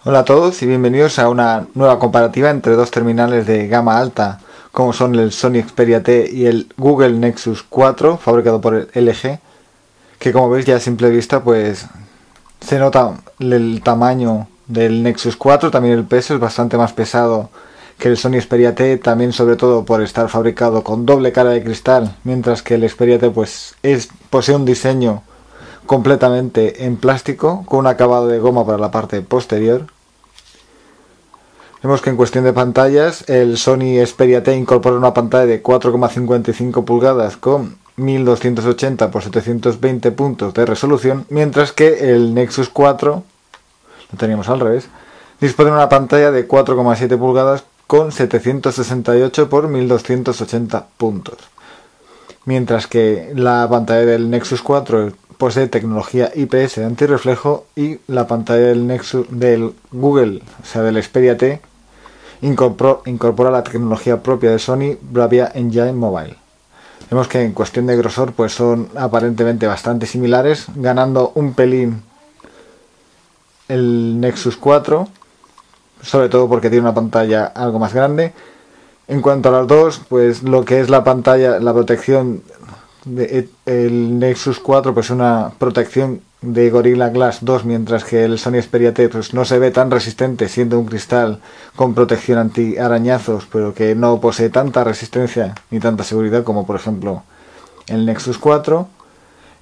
Hola a todos y bienvenidos a una nueva comparativa entre dos terminales de gama alta como son el Sony Xperia T y el Google Nexus 4 fabricado por el LG, que como veis ya a simple vista pues se nota el tamaño del Nexus 4, también el peso es bastante más pesado que el Sony Xperia T, también sobre todo por estar fabricado con doble cara de cristal, mientras que el Xperia T pues posee un diseño completamente en plástico con un acabado de goma para la parte posterior. Vemos que en cuestión de pantallas el Sony Xperia T incorpora una pantalla de 4,55 pulgadas con 1280 x 720 puntos de resolución, mientras que el Nexus 4, lo teníamos al revés, dispone de una pantalla de 4,7 pulgadas con 768 x 1280 puntos. Mientras que la pantalla del Nexus 4 posee tecnología IPS antirreflejo y la pantalla del Google, o sea del Xperia T, incorpora la tecnología propia de Sony Bravia Engine Mobile. Vemos que en cuestión de grosor pues son aparentemente bastante similares, ganando un pelín el Nexus 4, sobre todo porque tiene una pantalla algo más grande. En cuanto a las dos, pues lo que es la pantalla, la protección del Nexus 4 pues una protección de Gorilla Glass 2, mientras que el Sony Xperia T pues no se ve tan resistente, siendo un cristal con protección anti arañazos, pero que no posee tanta resistencia ni tanta seguridad como por ejemplo el Nexus 4.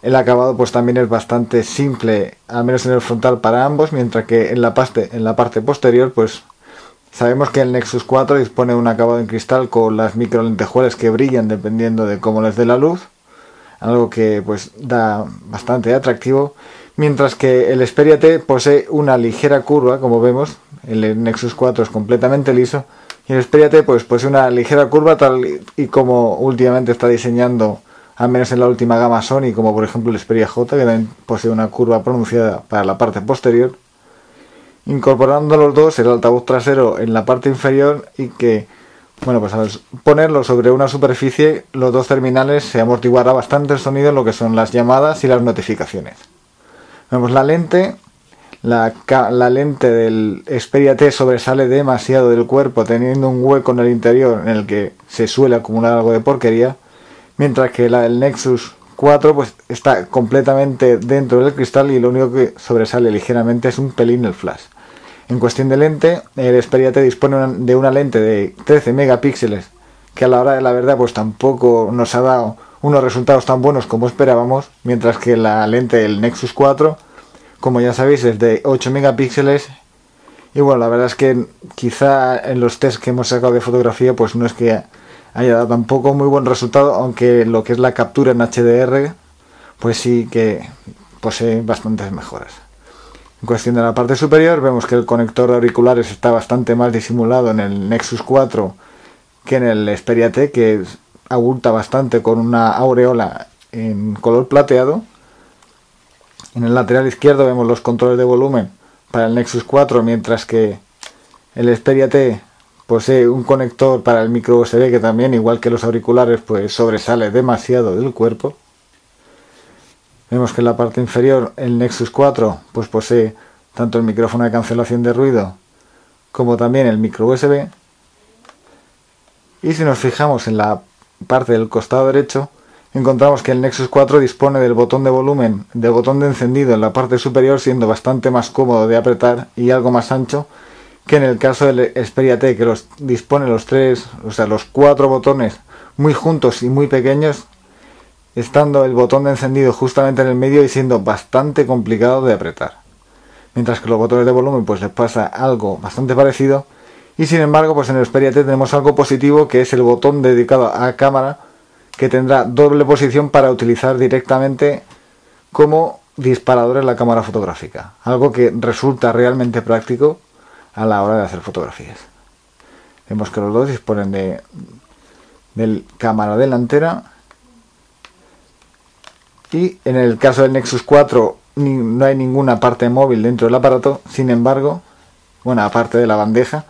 El acabado pues también es bastante simple, al menos en el frontal para ambos, mientras que en la parte posterior pues sabemos que el Nexus 4 dispone de un acabado en cristal con las micro lentejuelas que brillan dependiendo de cómo les dé la luz, algo que pues da bastante atractivo, mientras que el Xperia T posee una ligera curva, como vemos. El Nexus 4 es completamente liso y el Xperia T pues posee una ligera curva, tal y como últimamente está diseñando, al menos en la última gama Sony, como por ejemplo el Xperia J, que también posee una curva pronunciada para la parte posterior, incorporando los dos el altavoz trasero en la parte inferior, y que bueno, pues al ponerlo sobre una superficie, los dos terminales se amortiguará bastante el sonido en lo que son las llamadas y las notificaciones. Vemos la lente. La lente del Xperia T sobresale demasiado del cuerpo, teniendo un hueco en el interior en el que se suele acumular algo de porquería, mientras que la del Nexus 4 pues está completamente dentro del cristal y lo único que sobresale ligeramente es un pelín el flash. En cuestión de lente, el Xperia T dispone de una lente de 13 megapíxeles, que a la hora de la verdad pues tampoco nos ha dado unos resultados tan buenos como esperábamos, mientras que la lente del Nexus 4, como ya sabéis, es de 8 megapíxeles. Y bueno, la verdad es que quizá en los tests que hemos sacado de fotografía pues no es que haya dado tampoco muy buen resultado, aunque lo que es la captura en HDR pues sí que posee bastantes mejoras. En cuestión de la parte superior, vemos que el conector de auriculares está bastante más disimulado en el Nexus 4 que en el Xperia T, que abulta bastante con una aureola en color plateado. En el lateral izquierdo vemos los controles de volumen para el Nexus 4, mientras que el Xperia T posee un conector para el micro USB que también, igual que los auriculares, pues sobresale demasiado del cuerpo. Vemos que en la parte inferior el Nexus 4 pues posee tanto el micrófono de cancelación de ruido como también el micro USB. Y si nos fijamos en la parte del costado derecho, encontramos que el Nexus 4 dispone del botón de volumen, del botón de encendido en la parte superior, siendo bastante más cómodo de apretar y algo más ancho que en el caso del Xperia T, que dispone los 4 botones muy juntos y muy pequeños, estando el botón de encendido justamente en el medio y siendo bastante complicado de apretar. Mientras que los botones de volumen pues les pasa algo bastante parecido, y sin embargo pues en el Xperia T tenemos algo positivo, que es el botón dedicado a cámara, que tendrá doble posición para utilizar directamente como disparador en la cámara fotográfica, algo que resulta realmente práctico a la hora de hacer fotografías. Vemos que los dos disponen de cámara delantera. Y en el caso del Nexus 4 no hay ninguna parte móvil dentro del aparato. Sin embargo, bueno, aparte de la bandeja,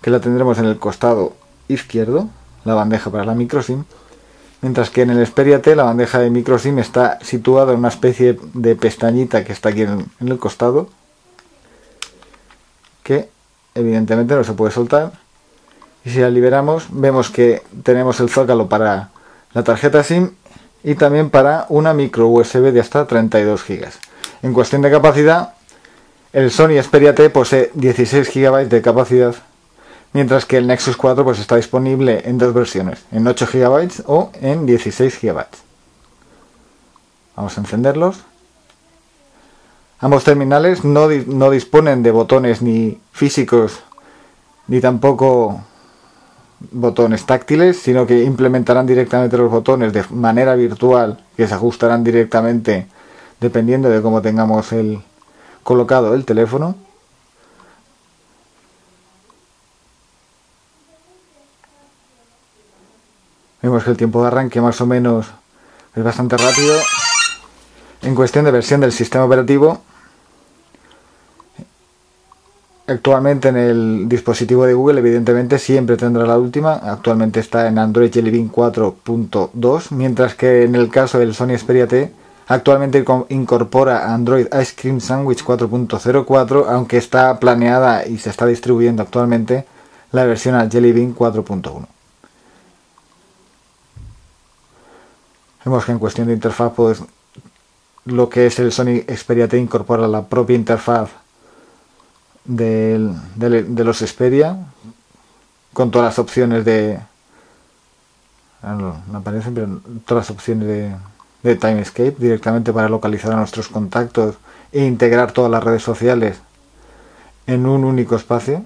que la tendremos en el costado izquierdo, la bandeja para la microSIM, mientras que en el Xperia T la bandeja de microSIM está situada en una especie de pestañita que está aquí en el costado. que evidentemente no se puede soltar. Y si la liberamos, vemos que tenemos el zócalo para la tarjeta SIM y también para una micro USB de hasta 32 GB. En cuestión de capacidad, el Sony Xperia T posee 16 GB de capacidad, mientras que el Nexus 4 pues está disponible en dos versiones, en 8 GB o en 16 GB. Vamos a encenderlos. Ambos terminales no disponen de botones ni físicos ni tampoco botones táctiles, sino que implementarán directamente los botones de manera virtual, que se ajustarán directamente dependiendo de cómo tengamos colocado el teléfono. Vemos que el tiempo de arranque más o menos es bastante rápido. En cuestión de versión del sistema operativo, actualmente en el dispositivo de Google evidentemente siempre tendrá la última. Actualmente está en Android Jelly Bean 4.2, mientras que en el caso del Sony Xperia T actualmente incorpora Android Ice Cream Sandwich 4.04, aunque está planeada y se está distribuyendo actualmente la versión al Jelly Bean 4.1. Vemos que en cuestión de interfaz, pues lo que es el Sony Xperia T incorpora la propia interfaz de los Xperia, con todas las opciones no aparecen, pero todas las opciones de Timescape directamente para localizar a nuestros contactos e integrar todas las redes sociales en un único espacio.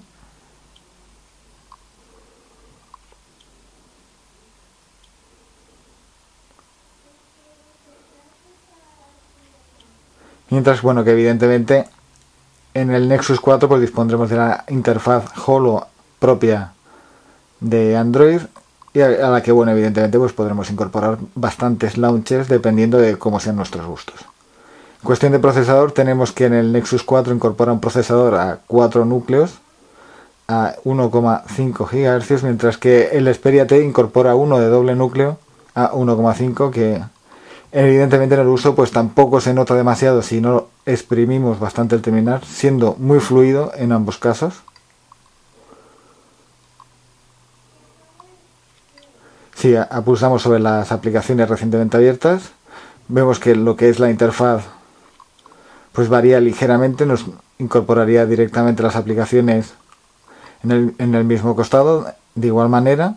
Mientras, bueno, que evidentemente en el Nexus 4 pues dispondremos de la interfaz Holo propia de Android, y a la que, bueno, evidentemente pues podremos incorporar bastantes launchers dependiendo de cómo sean nuestros gustos. En cuestión de procesador, tenemos que en el Nexus 4 incorpora un procesador a 4 núcleos a 1,5 GHz, mientras que el Xperia T incorpora uno de doble núcleo a 1,5, que evidentemente en el uso pues tampoco se nota demasiado si no exprimimos bastante el terminal, siendo muy fluido en ambos casos. Si pulsamos sobre las aplicaciones recientemente abiertas, vemos que lo que es la interfaz pues varía ligeramente, nos incorporaría directamente las aplicaciones en el mismo costado de igual manera,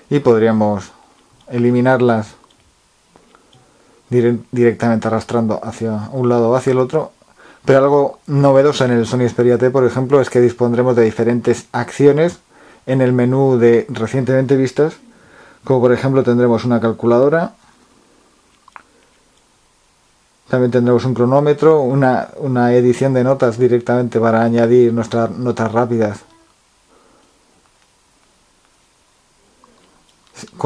y podríamos eliminarlas directamente arrastrando hacia un lado o hacia el otro. Pero algo novedoso en el Sony Xperia T, por ejemplo, es que dispondremos de diferentes acciones en el menú de recientemente vistas, como por ejemplo tendremos una calculadora, también tendremos un cronómetro, una edición de notas directamente para añadir nuestras notas rápidas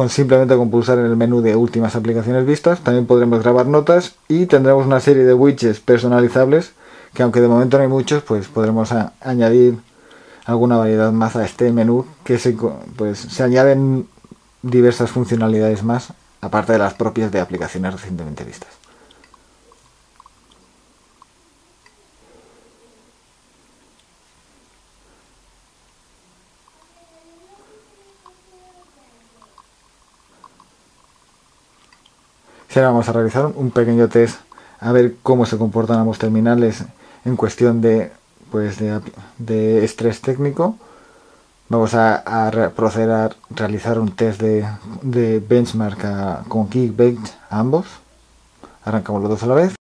simplemente con pulsar en el menú de últimas aplicaciones vistas. También podremos grabar notas y tendremos una serie de widgets personalizables que, aunque de momento no hay muchos, pues podremos añadir alguna variedad más a este menú, que se añaden diversas funcionalidades más aparte de las propias de aplicaciones recientemente vistas. Ahora vamos a realizar un pequeño test a ver cómo se comportan ambos terminales en cuestión de estrés técnico. Vamos a proceder a realizar un test de benchmark con Geekbench a ambos. Arrancamos los dos a la vez.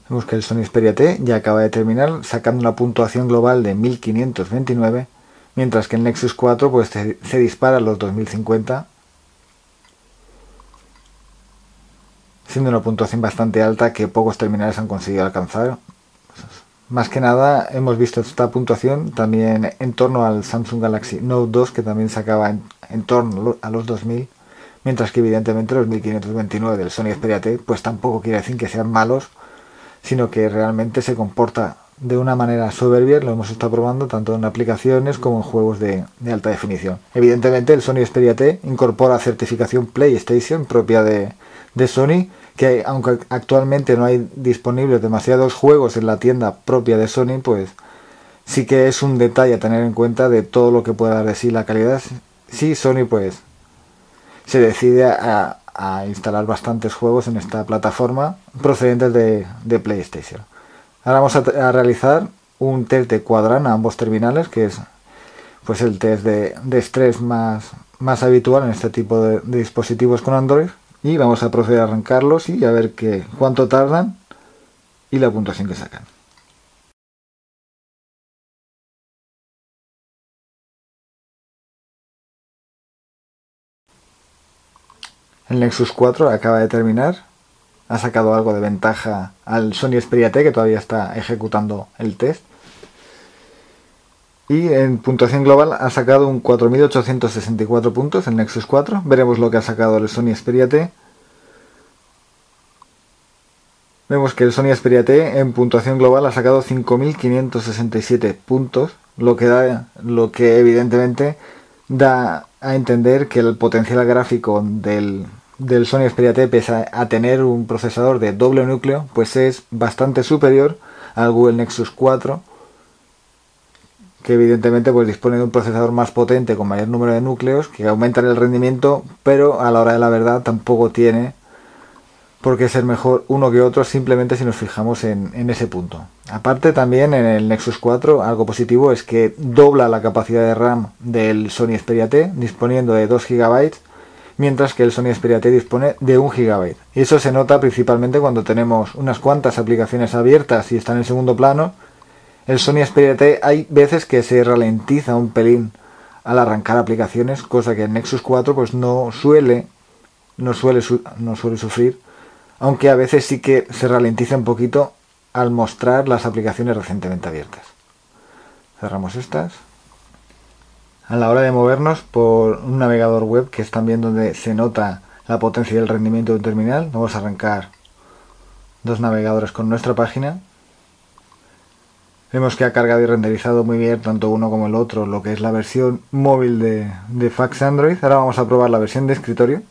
Vemos que el Sony Xperia T ya acaba de terminar, sacando una puntuación global de 1529, mientras que el Nexus 4 pues se dispara a los 2050, siendo una puntuación bastante alta que pocos terminales han conseguido alcanzar. Más que nada hemos visto esta puntuación también en torno al Samsung Galaxy Note 2, que también sacaba en torno a los 2000, mientras que evidentemente los 1529 del Sony Xperia T pues tampoco quiere decir que sean malos, sino que realmente se comporta de una manera soberbia, lo hemos estado probando tanto en aplicaciones como en juegos de alta definición. Evidentemente el Sony Xperia T incorpora certificación PlayStation propia de Sony, que aunque actualmente no hay disponibles demasiados juegos en la tienda propia de Sony, pues sí que es un detalle a tener en cuenta de todo lo que pueda dar de sí la calidad. Sí, Sony pues se decide a instalar bastantes juegos en esta plataforma procedentes de PlayStation. Ahora vamos a realizar un test de cuadrán a ambos terminales, que es pues el test de estrés más habitual en este tipo de dispositivos con Android. Y vamos a proceder a arrancarlos y a ver cuánto tardan y la puntuación que sacan. El Nexus 4 acaba de terminar. Ha sacado algo de ventaja al Sony Xperia T, que todavía está ejecutando el test. Y en puntuación global ha sacado un 4.864 puntos el Nexus 4. Veremos lo que ha sacado el Sony Xperia T. Vemos que el Sony Xperia T en puntuación global ha sacado 5.567 puntos, lo que evidentemente da a entender que el potencial gráfico del Sony Xperia T, pese a tener un procesador de doble núcleo, pues es bastante superior al Google Nexus 4, que evidentemente pues dispone de un procesador más potente con mayor número de núcleos que aumentan el rendimiento, pero a la hora de la verdad tampoco tiene por qué ser mejor uno que otro, simplemente si nos fijamos en ese punto. Aparte también en el Nexus 4 algo positivo es que dobla la capacidad de RAM del Sony Xperia T, disponiendo de 2 GB, mientras que el Sony Xperia T dispone de 1 GB. Y eso se nota principalmente cuando tenemos unas cuantas aplicaciones abiertas y están en segundo plano. El Sony Xperia T hay veces que se ralentiza un pelín al arrancar aplicaciones, cosa que el Nexus 4 pues no suele sufrir, aunque a veces sí que se ralentiza un poquito al mostrar las aplicaciones recientemente abiertas. Cerramos estas. A la hora de movernos por un navegador web, que es también donde se nota la potencia y el rendimiento de un terminal, vamos a arrancar dos navegadores con nuestra página. Vemos que ha cargado y renderizado muy bien tanto uno como el otro lo que es la versión móvil de Fax Android. Ahora vamos a probar la versión de escritorio.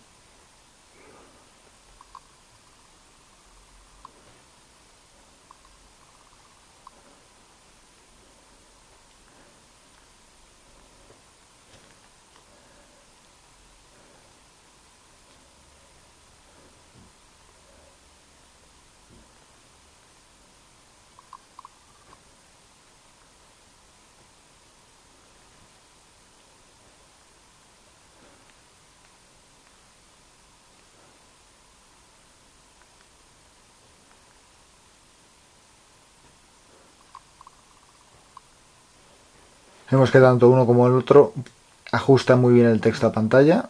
Vemos que tanto uno como el otro ajustan muy bien el texto a pantalla.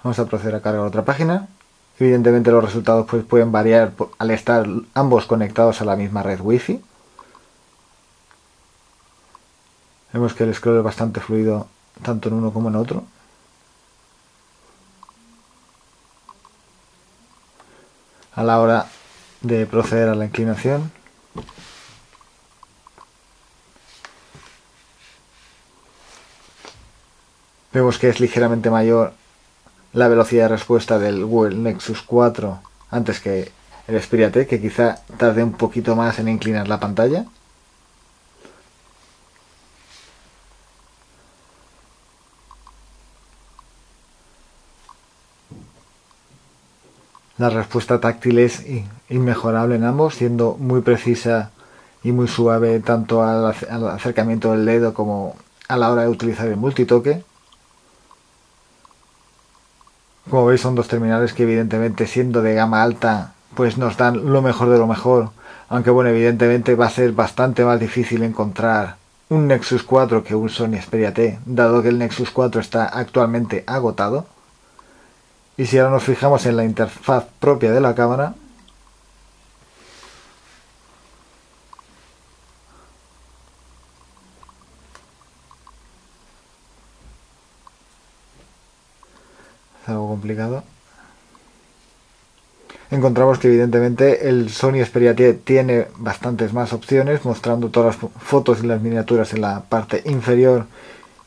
Vamos a proceder a cargar otra página. Evidentemente los resultados pues, pueden variar al estar ambos conectados a la misma red Wi-Fi. Vemos que el scroll es bastante fluido tanto en uno como en otro. A la hora de proceder a la inclinación, vemos que es ligeramente mayor la velocidad de respuesta del Google Nexus 4 antes que el Xperia T, que quizá tarde un poquito más en inclinar la pantalla. La respuesta táctil es inmejorable en ambos, siendo muy precisa y muy suave tanto al acercamiento del dedo como a la hora de utilizar el multitoque. Como veis son dos terminales que evidentemente siendo de gama alta pues nos dan lo mejor de lo mejor, aunque bueno, evidentemente va a ser bastante más difícil encontrar un Nexus 4 que un Sony Xperia T, dado que el Nexus 4 está actualmente agotado. Y si ahora nos fijamos en la interfaz propia de la cámara, es algo complicado. encontramos que evidentemente el Sony Xperia T tiene bastantes más opciones, mostrando todas las fotos y las miniaturas en la parte inferior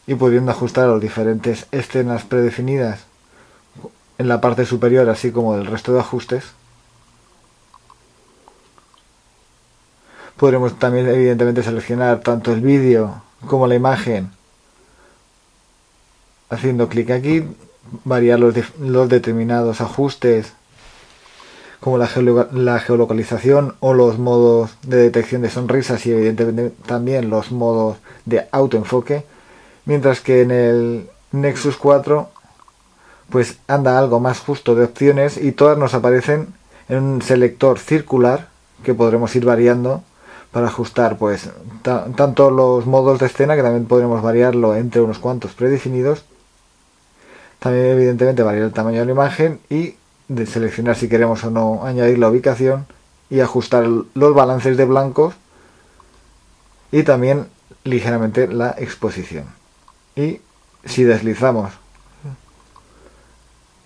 y pudiendo ajustar a las diferentes escenas predefinidas en la parte superior, así como el resto de ajustes. Podremos también evidentemente seleccionar tanto el vídeo como la imagen haciendo clic aquí, variar los determinados ajustes como la geolocalización o los modos de detección de sonrisas y evidentemente también los modos de autoenfoque, mientras que en el Nexus 4 pues anda algo más justo de opciones y todas nos aparecen en un selector circular que podremos ir variando para ajustar pues tanto los modos de escena, que también podremos variarlo entre unos cuantos predefinidos, también evidentemente variar el tamaño de la imagen y de seleccionar si queremos o no añadir la ubicación y ajustar los balances de blancos y también ligeramente la exposición. Y si deslizamos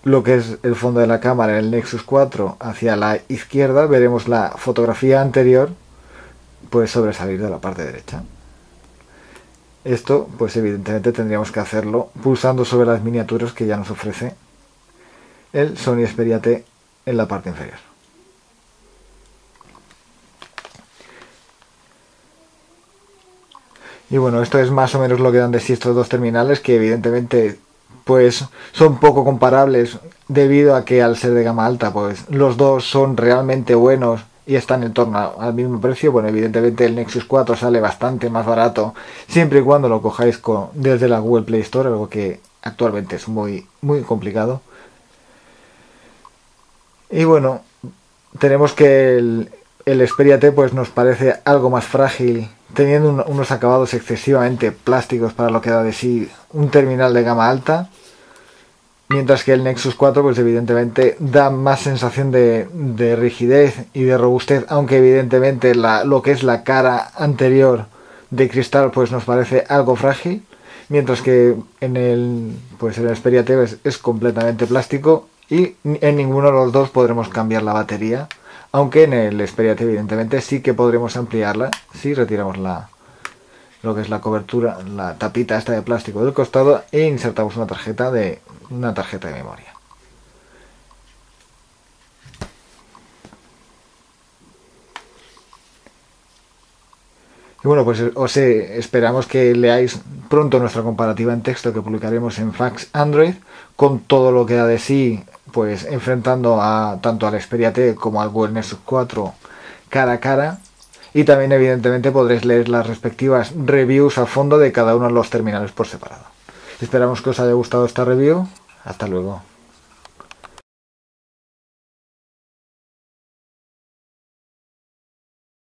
lo que es el fondo de la cámara en el Nexus 4 hacia la izquierda, veremos la fotografía anterior pues sobresalir de la parte derecha. Esto pues evidentemente tendríamos que hacerlo pulsando sobre las miniaturas que ya nos ofrece el Sony Xperia T en la parte inferior. Y bueno, esto es más o menos lo que dan de sí estos dos terminales, que evidentemente pues son poco comparables debido a que al ser de gama alta pues los dos son realmente buenos y están en torno al mismo precio. Bueno, evidentemente el Nexus 4 sale bastante más barato siempre y cuando lo cojáis desde la Google Play Store, algo que actualmente es muy complicado. Y bueno, tenemos que el Xperia T pues nos parece algo más frágil, teniendo unos acabados excesivamente plásticos para lo que da de sí un terminal de gama alta, mientras que el Nexus 4 pues evidentemente da más sensación de rigidez y de robustez, aunque evidentemente lo que es la cara anterior de cristal pues nos parece algo frágil, mientras que en el Xperia T es completamente plástico y en ninguno de los dos podremos cambiar la batería, aunque en el Xperia T evidentemente sí que podremos ampliarla si retiramos lo que es la cobertura, la tapita esta de plástico del costado e insertamos una tarjeta de memoria. Y bueno, pues esperamos que leáis pronto nuestra comparativa en texto que publicaremos en Fax Android, con todo lo que da de sí, pues enfrentando tanto al Xperia T como al Google Nexus 4 cara a cara. Y también evidentemente podréis leer las respectivas reviews a fondo de cada uno de los terminales por separado. Esperamos que os haya gustado esta review. Hasta luego.